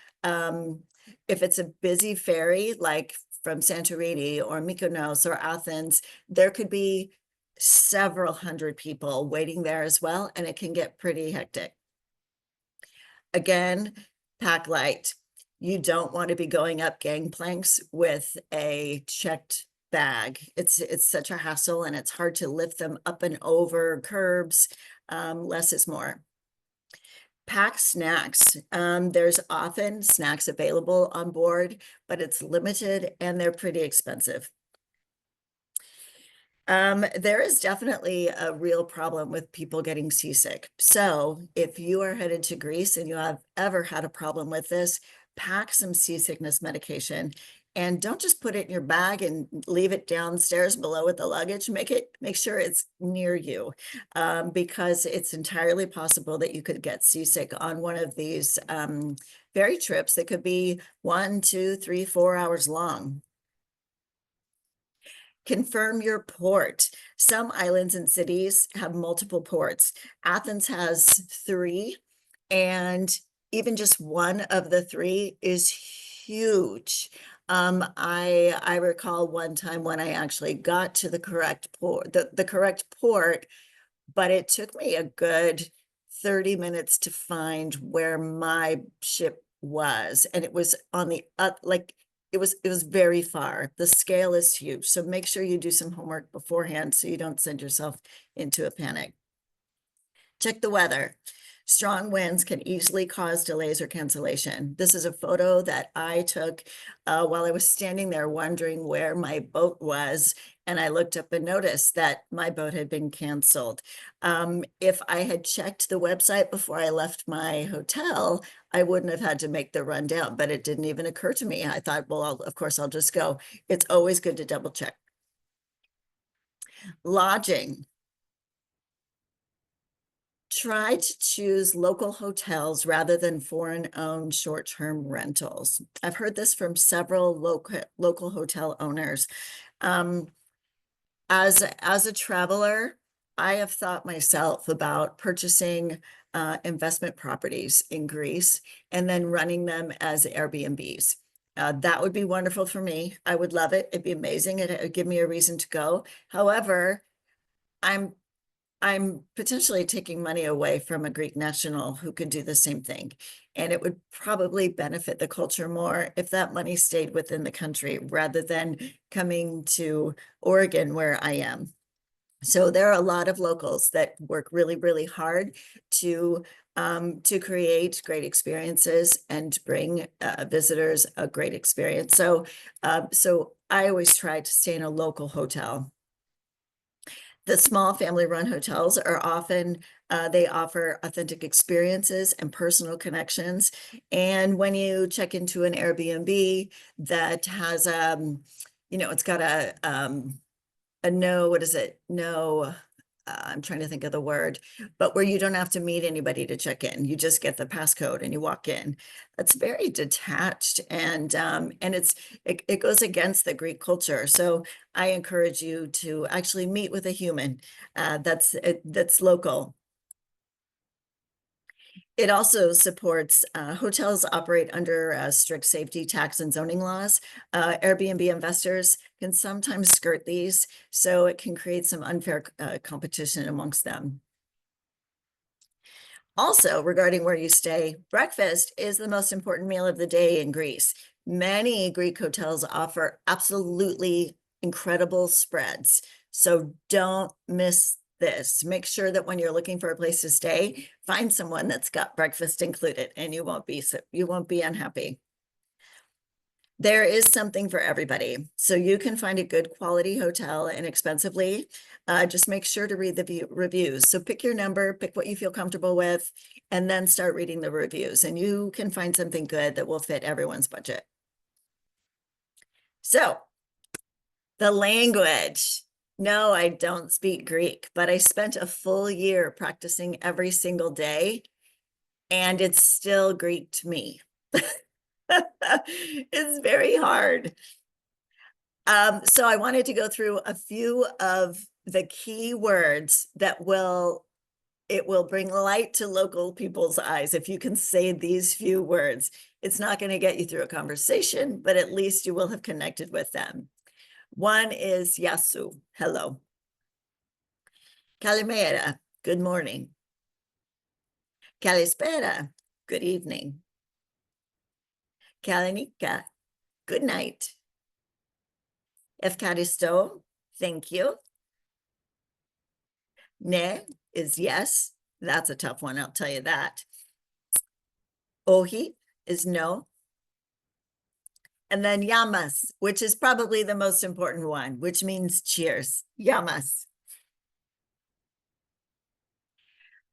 ferry, like from Santorini or Mykonos or Athens, there could be several hundred people waiting there as well, and it can get pretty hectic. Again, pack light. You don't want to be going up gangplanks with a checked bag. It's such a hassle, and it's hard to lift them up and over curbs. Less is more. Pack snacks. There's often snacks available on board, but it's limited and they're pretty expensive. There is definitely a real problem with people getting seasick. So if you are headed to Greece and you have ever had a problem with this, pack some seasickness medication, and don't just put it in your bag and leave it downstairs below with the luggage. Make sure it's near you, because it's entirely possible that you could get seasick on one of these ferry trips that could be 1, 2, 3, 4 hours long. Confirm your port. Some islands and cities have multiple ports. Athens has 3, and even just one of the 3 is huge. I recall one time when I actually got to the correct port, the correct port, but it took me a good 30 minutes to find where my ship was, and it was on the like it was very far. The scale is huge, so make sure you do some homework beforehand so you don't send yourself into a panic. Check the weather. Strong winds can easily cause delays or cancellation. This is a photo that I took while I was standing there wondering where my boat was, and I looked up and noticed that my boat had been canceled. If I had checked the website before I left my hotel, I wouldn't have had to make the rundown, but it didn't even occur to me. I thought, well, of course, I'll just go. It's always good to double check. Lodging. Try to choose local hotels rather than foreign-owned short-term rentals. I've heard this from several local hotel owners. As a traveler, I have thought myself about purchasing investment properties in Greece and then running them as Airbnbs. That would be wonderful for me. I would love it. It'd be amazing. It would give me a reason to go. However, I'm potentially taking money away from a Greek national who could do the same thing. And it would probably benefit the culture more if that money stayed within the country rather than coming to Oregon, where I am. So there are a lot of locals that work really, really hard to create great experiences and to bring visitors a great experience. So I always try to stay in a local hotel. The small family-run hotels are often, they offer authentic experiences and personal connections. And when you check into an Airbnb that has, it's got a no, what is it? No, I'm trying to think of the word, but where you don't have to meet anybody to check in. You just get the passcode and you walk in. That's very detached, and it goes against the Greek culture. So I encourage you to actually meet with a human that's local. It also supports, hotels operate under strict safety, tax, and zoning laws. Airbnb investors can sometimes skirt these, so it can create some unfair competition amongst them. Also, regarding where you stay, breakfast is the most important meal of the day in Greece. Many Greek hotels offer absolutely incredible spreads. So don't miss this. Make sure that when you're looking for a place to stay, find someone that's got breakfast included, and you won't be unhappy. There is something for everybody. So you can find a good quality hotel inexpensively. Just make sure to read the reviews. So pick your number, pick what you feel comfortable with, and then start reading the reviews. And you can find something good that will fit everyone's budget. So the language. No, I don't speak Greek, but I spent a full year practicing every single day, and it's still Greek to me. It's very hard. So I wanted to go through a few of the key words that it will bring light to local people's eyes. If you can say these few words, it's not going to get you through a conversation, but at least you will have connected with them. One is yasu, hello. Kalimera, good morning. Kalispera, good evening. Kalinika, good night. Efkaristo, thank you. Ne is yes. That's a tough one, I'll tell you that. Ohi is no. And then yamas, which is probably the most important one, which means cheers. Yamas.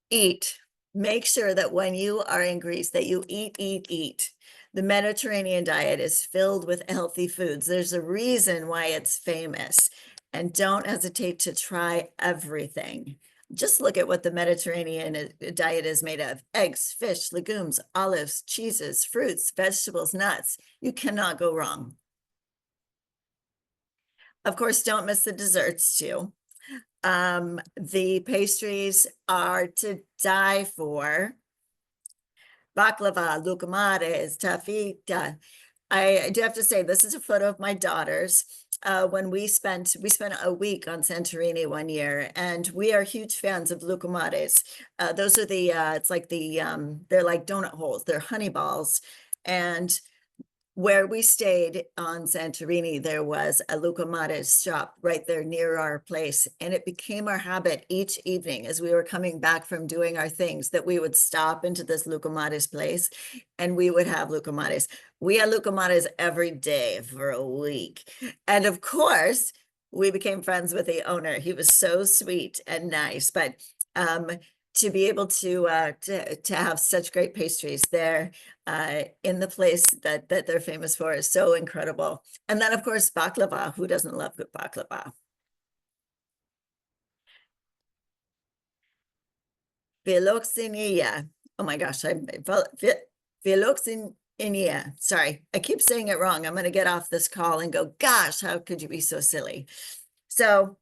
Eat. Make sure that when you are in Greece that you eat, eat, eat. The Mediterranean diet is filled with healthy foods. There's a reason why it's famous. And don't hesitate to try everything. Just look at what the Mediterranean diet is made of: eggs, fish, legumes, olives, cheeses, fruits, vegetables, nuts. You cannot go wrong. Of course, don't miss the desserts too. The pastries are to die for. Baklava, loukoumades, tafita. I do have to say, this is a photo of my daughters. When we spent a week on Santorini one year, and we are huge fans of loukoumades. Those are it's like they're like donut holes, they're honey balls. And where we stayed on Santorini, there was a loukoumades shop right there near our place. And it became our habit each evening as we were coming back from doing our things that we would stop into this loukoumades place and we would have loukoumades. We had loukoumades every day for a week. And of course, we became friends with the owner. He was so sweet and nice. But to be able to have such great pastries there in the place that they're famous for is so incredible. And then, of course, baklava. Who doesn't love good baklava? Philoxenia. Oh my gosh, philoxenia. Sorry, I keep saying it wrong. I'm going to get off this call and go, gosh, how could you be so silly? So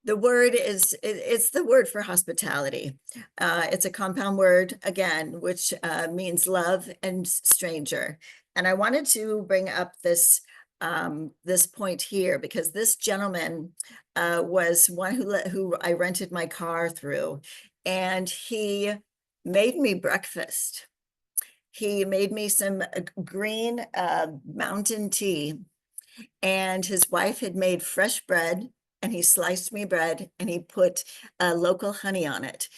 the word it's the word for hospitality. It's a compound word, again, which means love and stranger. And I wanted to bring up this point here because this gentleman was one who I rented my car through, and he made me breakfast. He made me some green mountain tea, and his wife had made fresh bread, and he sliced me bread and he put local honey on it.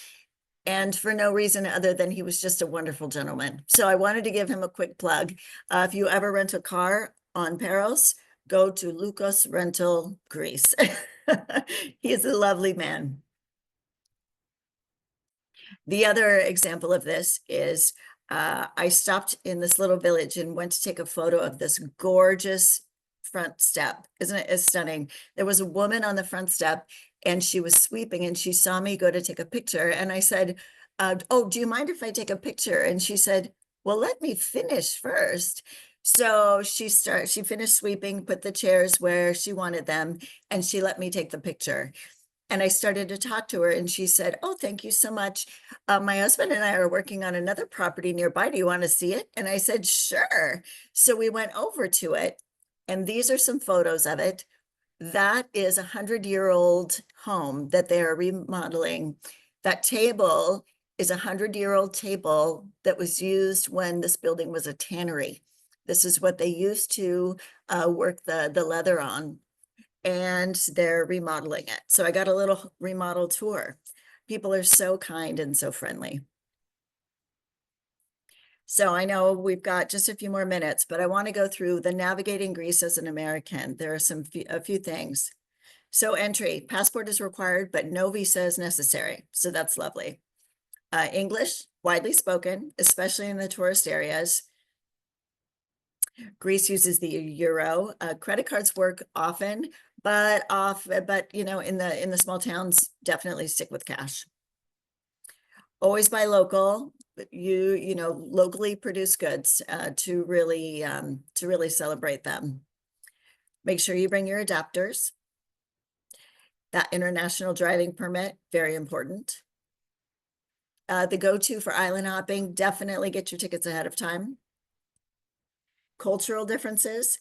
And for no reason other than he was just a wonderful gentleman. So I wanted to give him a quick plug. If you ever rent a car on Paros, go to Lucas Rental Greece. He's a lovely man. The other example of this is I stopped in this little village and went to take a photo of this gorgeous front step. Isn't it stunning? There was a woman on the front step and she was sweeping and she saw me go to take a picture. And I said, oh, do you mind if I take a picture? And she said, well, let me finish first. So she finished sweeping, put the chairs where she wanted them, and she let me take the picture. And I started to talk to her and she said, oh, thank you so much. My husband and I are working on another property nearby. Do you want to see it? And I said, sure. So we went over to it, and these are some photos of it. That is a 100-year-old home that they are remodeling. That table is a 100-year-old table that was used when this building was a tannery. This is what they used to work the leather on, and they're remodeling it. So I got a little remodel tour. People are so kind and so friendly. So I know we've got just a few more minutes, but I want to go through the navigating Greece as an American. There are a few things. So entry, passport is required, but no visa is necessary. So that's lovely. English, widely spoken, especially in the tourist areas. Greece uses the euro. Credit cards work often, but in the small towns, definitely stick with cash. Always buy local. Locally produced goods to really celebrate them. Make sure you bring your adapters. That international driving permit, very important. The go-to for island hopping, definitely get your tickets ahead of time. Cultural differences.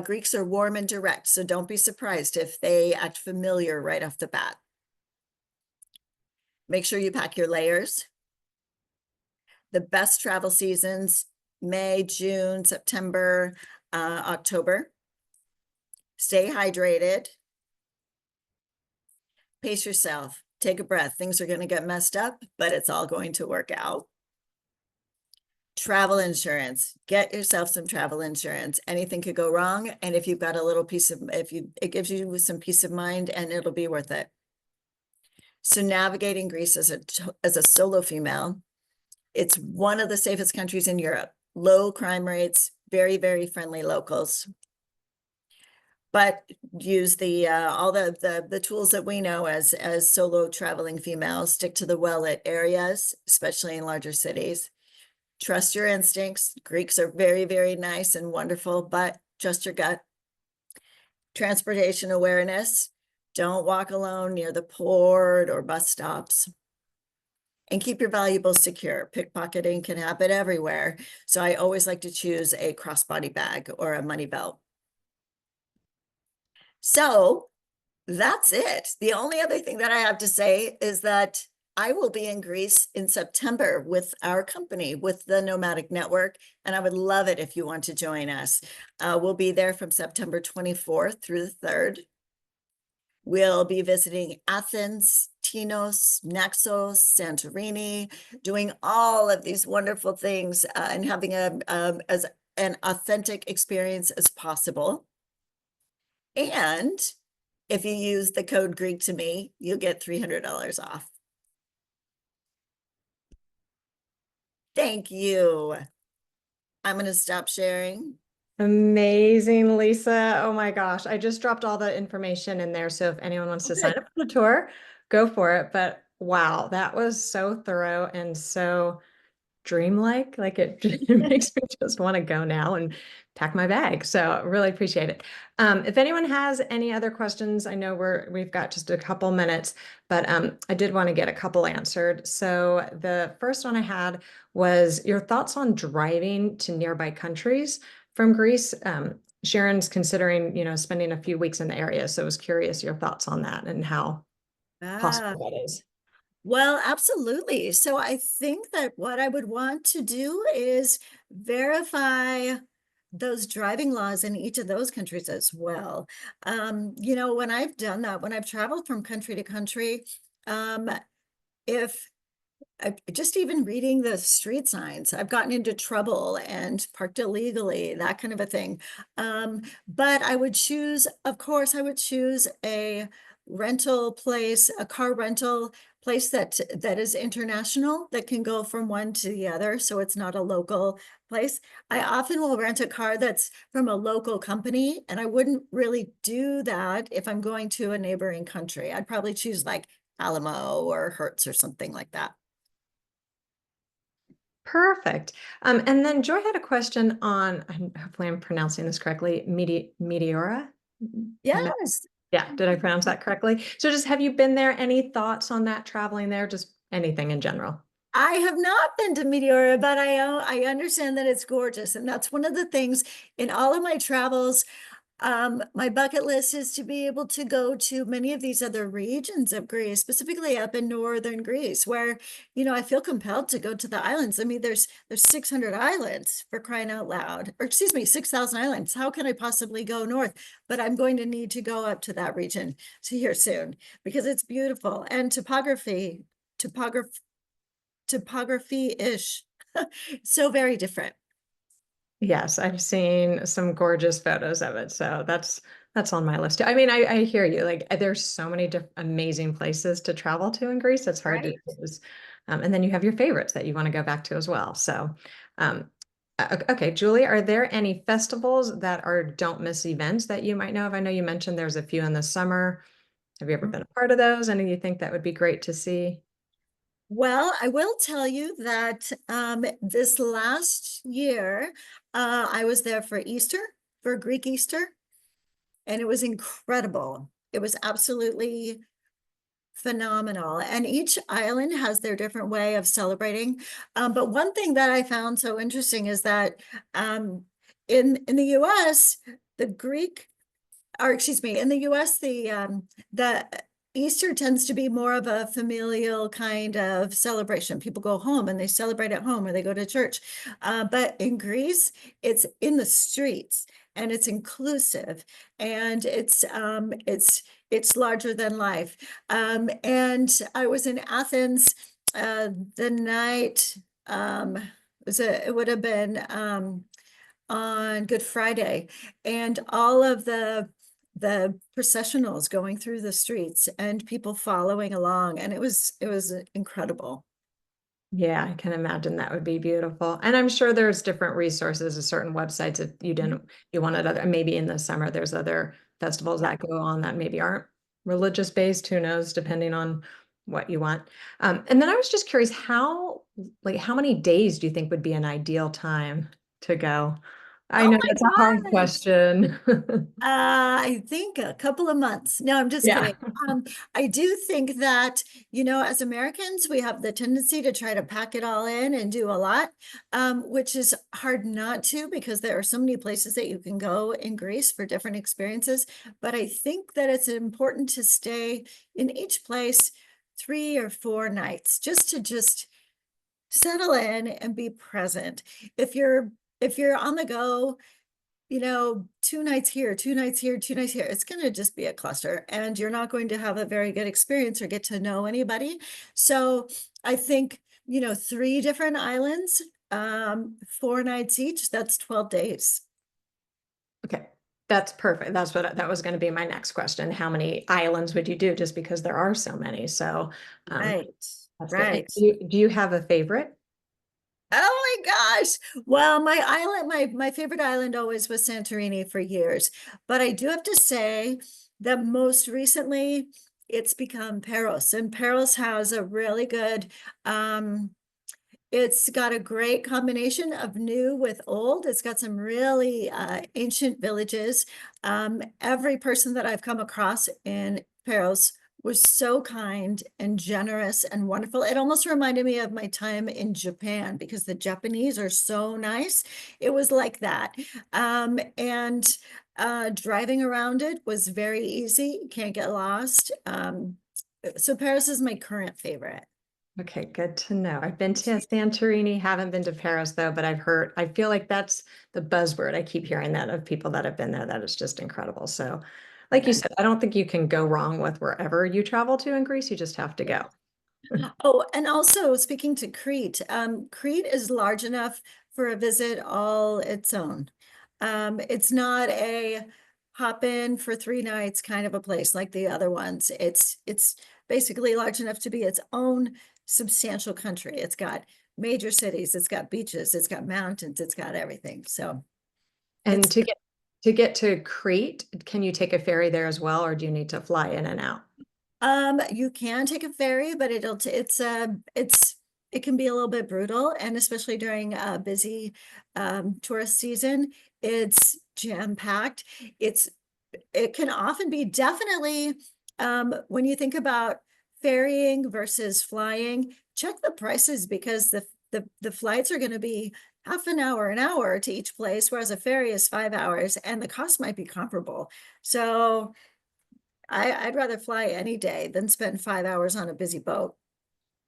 Greeks are warm and direct, so don't be surprised if they act familiar right off the bat. Make sure you pack your layers. The best travel seasons, May, June, September, October. Stay hydrated. Pace yourself. Take a breath. Things are going to get messed up, but it's all going to work out. Travel insurance. Get yourself some travel insurance. Anything could go wrong, and if you've got a little it gives you some peace of mind, and it'll be worth it. So navigating Greece as a solo female, it's one of the safest countries in Europe. Low crime rates, very, very friendly locals. But use all the tools that we know as solo traveling females. Stick to the well-lit areas, especially in larger cities. Trust your instincts. Greeks are very, very nice and wonderful, but trust your gut. Transportation awareness. Don't walk alone near the port or bus stops. And keep your valuables secure. Pickpocketing can happen everywhere. So I always like to choose a crossbody bag or a money belt. So that's it. The only other thing that I have to say is that I will be in Greece in September with our company, with the Nomadic Network, and I would love it if you want to join us. We'll be there from September 24th through the 3rd. We'll be visiting Athens, Tinos, Naxos, Santorini, doing all of these wonderful things and having as an authentic experience as possible. And if you use the code Greek to me, you'll get $300 off. Thank you. I'm going to stop sharing. Amazing, Lisa. Oh my gosh. I just dropped all the information in there. So if anyone wants to sign up for the tour, go for it. But wow, that was so thorough and so dreamlike. Like it makes me just want to go now and pack my bag. So really appreciate it. If anyone has any other questions, I know we've got just a couple minutes, but I did want to get a couple answered. So the first one I had was your thoughts on driving to nearby countries from Greece. Sharon's considering, spending a few weeks in the area. So I was curious your thoughts on that and how Ah, possible that is. well, absolutely. So I think that what I would want to do is verify those driving laws in each of those countries as well. When I've done that, when I've traveled from country to country, um, if just even reading the street signs, I've gotten into trouble and parked illegally, that kind of a thing. But of course, I would choose a rental place, a car rental place that is international, that can go from one to the other, so it's not a local place. I often will rent a car that's from a local company, and I wouldn't really do that if I'm going to a neighboring country. I'd probably choose like Alamo or Hertz or something like that. Perfect. And then Joy had a question on, hopefully I'm pronouncing this correctly, Meteora? Yes. Yeah, did I pronounce that correctly? So just have you been there? Any thoughts on that traveling there? Just anything in general? I have not been to Meteora, but I understand that it's gorgeous. And that's one of the things in all of my travels. My bucket list is to be able to go to many of these other regions of Greece, specifically up in northern Greece, where, I feel compelled to go to the islands. I mean, there's 600 islands, for crying out loud, or excuse me, 6,000 islands. How can I possibly go north? But I'm going to need to go up to that region to here soon because it's beautiful and topography-ish, so very different. Yes, I've seen some gorgeous photos of it. So that's on my list too. I mean, I hear you. Like there's so many amazing places to travel to in Greece. It's hard to Right. choose. And then you have your favorites that you want to go back to as well. So um, okay, Julie, are there any festivals that are don't miss events that you might know of? I know you mentioned there's a few in the summer. Have you ever been a part of those? Any you think that would be great to see? Well, I will tell you that this last year, I was there for Easter, for Greek Easter, and it was incredible. It was absolutely phenomenal. And each island has their different way of celebrating. But one thing that I found so interesting is that in the US, the Greek or excuse me, in the US, the Easter tends to be more of a familial kind of celebration. People go home and they celebrate at home or they go to church. But in Greece, it's in the streets and it's inclusive and it's larger than life. And I was in Athens the night it would have been on Good Friday, and all of the processionals going through the streets and people following along, and it was incredible. Yeah, I can imagine that would be beautiful. And I'm sure there's different resources, certain websites if you wanted other, maybe in the summer, there's other festivals that go on that maybe aren't religious based, who knows, depending on what you want. And then I was just curious, how many days do you think would be an ideal time to go? I Oh know my that's a hard gosh. question. I think a couple of months. No, I'm just Yeah. kidding. I do think that, as Americans, we have the tendency to try to pack it all in and do a lot, which is hard not to because there are so many places that you can go in Greece for different experiences. But I think that it's important to stay in each place 3 or 4 nights just settle in and be present. If you're on the go, 2 nights here, 2 nights here, 2 nights here, it's going to just be a cluster and you're not going to have a very good experience or get to know anybody. So I think, 3 different islands, 4 nights each, that's 12 days. Okay. That's perfect. That was going to be my next question. How many islands would you do? Just because there are so many. So um, Right, that's good. And right. do you have a favorite? Oh my gosh. Well, my favorite island always was Santorini for years. But I do have to say that most recently it's become Paros. And Paros has a really good it's got a great combination of new with old. It's got some really ancient villages. Every person that I've come across in Paros was so kind and generous and wonderful. It almost reminded me of my time in Japan because the Japanese are so nice. It was like that. And driving around it was very easy. You can't get lost. So Paris is my current favorite. Okay, good to know. I've been to Santorini, haven't been to Paris though, but I feel like that's the buzzword. I keep hearing that of people that have been there, that it's just incredible. So, like you Yeah. said, I don't think you can go wrong with wherever you travel to in Greece. You just have to go. Oh, and also speaking to Crete, Crete is large enough for a visit all its own. It's not a hop in for 3 nights kind of a place like the other ones. It's basically large enough to be its own substantial country. It's got major cities, it's got beaches, it's got mountains, it's got everything. So And it's to get to Crete, can you take a ferry there as well, or do you need to fly in and out? You can take a ferry, but it can be a little bit brutal, and especially during a busy tourist season, it's jam-packed. It can often be definitely when you think about ferrying versus flying, check the prices because the flights are going to be half an hour to each place, whereas a ferry is 5 hours and the cost might be comparable. So I'd rather fly any day than spend 5 hours on a busy boat.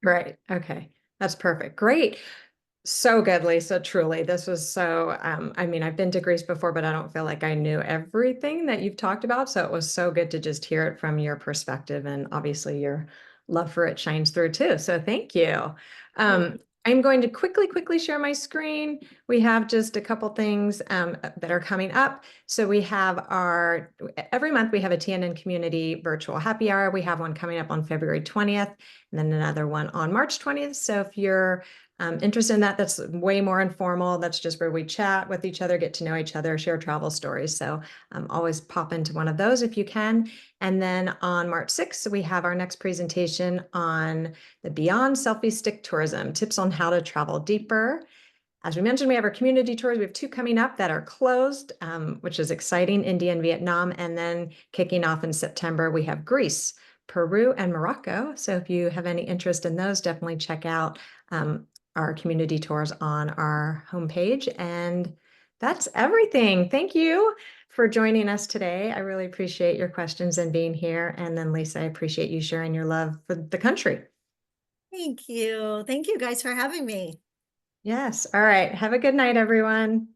Right. Okay. That's perfect. Great. So good, Lisa. Truly, this was so. I mean, I've been to Greece before, but I don't feel like I knew everything that you've talked about. So it was so good to just hear it from your perspective, and obviously your love for it shines through too. So thank you. Oh, I'm going to quickly share my screen. We have just a couple things that are coming up. So we have our every month we have a TNN community virtual happy hour. We have one coming up on February 20th, and then another one on March 20th. So if you're interested in that, that's way more informal. That's just where we chat with each other, get to know each other, share travel stories. So always pop into one of those if you can. And then on March 6th, we have our next presentation on the Beyond Selfie Stick Tourism, tips on how to travel deeper. As we mentioned, we have our community tours. We have two coming up that are closed, which is exciting, India and Vietnam. And then kicking off in September, we have Greece, Peru, and Morocco. So if you have any interest in those, definitely check out our community tours on our homepage. And that's everything. Thank you for joining us today. I really appreciate your questions and being here. And then Lisa, I appreciate you sharing your love for the country. thank you. Thank you guys for having me. Yes. All right. Have a good night, everyone.